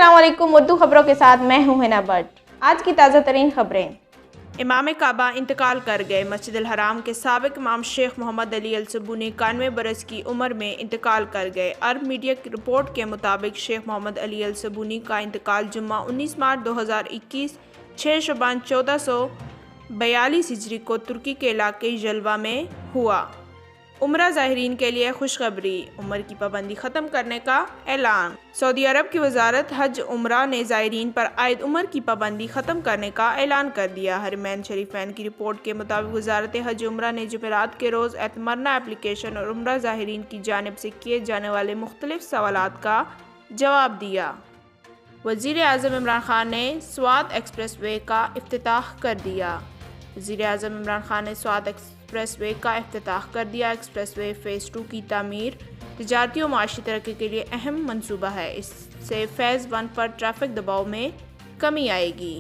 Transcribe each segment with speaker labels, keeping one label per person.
Speaker 1: अस्सलाम वालेकुम। उर्दू खबरों के साथ मैं हूं हिना भट्ट। आज की ताज़ा तरीन खबरें।
Speaker 2: इमाम काबा इंतकाल कर गए। मस्जिद अल हराम के साबिक इमाम शेख मोहम्मद अली अल सबूनी 91 बरस की उम्र में इंतकाल कर गए। अरब मीडिया की रिपोर्ट के मुताबिक शेख मोहम्मद अली अल सबूनी का इंतकाल जुम्मा 19 मार्च 2021 6 शबान 1442 हिजरी को तुर्की के इलाके जलवा में हुआ। उम्रा ज़ाहिरीन के लिए खुशखबरी, उम्र की पाबंदी ख़त्म करने का ऐलान। सऊदी अरब की वजारत हज उम्रा ने ज़ाहिरीन पर आयद उम्र की पाबंदी ख़त्म करने का ऐलान कर दिया। हरमैन शरीफैन की रिपोर्ट के मुताबिक वजारत हज उम्रा ने जुमेरात के रोज़ एतमरना एप्लीकेशन और उम्रा ज़ाहिरीन की जानिब से किए जाने वाले मुख्तलिफ सवालात का जवाब दिया। वज़ीर आज़म इमरान खान ने स्वात एक्सप्रेस वे का इफ्तिताह कर दिया। वज़ीर आज़म इमरान खान ने स्वात एक्सप्रेस वे का इफ्तिताह कर दिया। एक्सप्रेस वे फ़ेज़ 2 की तामीर तिजारती और माशी तरक्की के लिए अहम मंसूबा है। इससे फ़ेज़ 1 पर ट्रैफिक दबाव में कमी आएगी।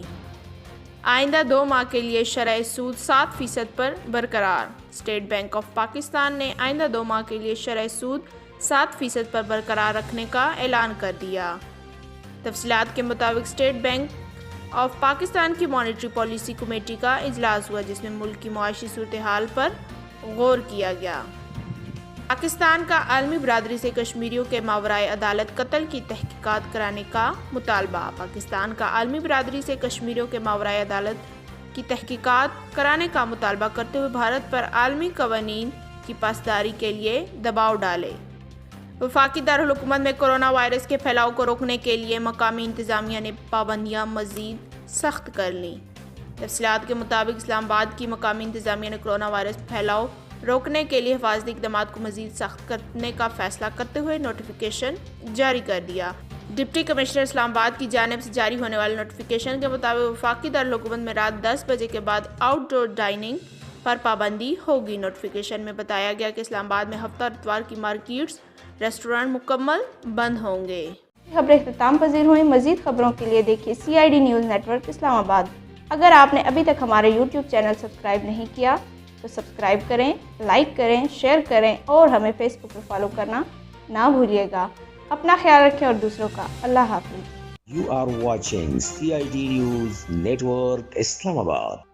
Speaker 2: आइंदा 2 माह के लिए शरह सूद 7% पर बरकरार। स्टेट बैंक ऑफ पाकिस्तान ने आइंदा 2 माह के लिए शरह सूद 7% पर बरकरार रखने का ऐलान कर दिया। तफसीलात के मुताबिक स्टेट बैंक ऑफ पाकिस्तान की मॉनेटरी पॉलिसी कमेटी का इजलास हुआ, जिसमें मुल्क की मुआशी सूरत हाल पर गौर किया गया। पाकिस्तान का आलमी बरादरी से कश्मीरियों के मावराए अदालत कत्ल की तहकीकात कराने का मुतालबा। पाकिस्तान का आलमी बरादरी से कश्मीरियों के मावराए अदालत की तहकीकात कराने का मुतालबा करते हुए भारत पर आलमी कवानीन की पासदारी के लिए दबाव डाले। वफाकी दारुल-हुकूमत में कोरोना वायरस के फैलाव को रोकने के लिए मकामी इंतज़ामिया ने पाबंदियाँ मज़ीद सख्त कर लीं। तफसीलात के मुताबिक इस्लामाबाद की मकामी इंतज़ामिया ने कोरोना वायरस फैलाव रोकने के लिए हिफाजती इक़दामात को मज़ीद सख्त करने का फ़ैसला करते हुए नोटिफिकेशन जारी कर दिया। डिप्टी कमिश्नर इस्लामाबाद की जानिब से जारी होने वाले नोटिफिकेशन के मुताबिक वफाकी दारुल-हुकूमत में रात 10 बजे के बाद आउटडोर डाइनिंग पर पाबंदी होगी। नोटिफिकेशन में बताया गया कि इस्लामाबाद में हफ्ता इतवार की मार्केट्स, रेस्टोरेंट मुकम्मल बंद होंगे।
Speaker 1: खबरें इख्तिताम पजीर हुई। मज़ीद खबरों के लिए देखिए CID न्यूज़ नेटवर्क इस्लामाबाद। अगर आपने अभी तक हमारे YouTube चैनल सब्सक्राइब नहीं किया तो सब्सक्राइब करें, लाइक करें, शेयर करें और हमें फेसबुक पर फॉलो करना ना भूलिएगा। अपना ख्याल रखें और दूसरों का। अल्लाह हाफ़िज़।
Speaker 3: You are watching CID News Network Islamabad.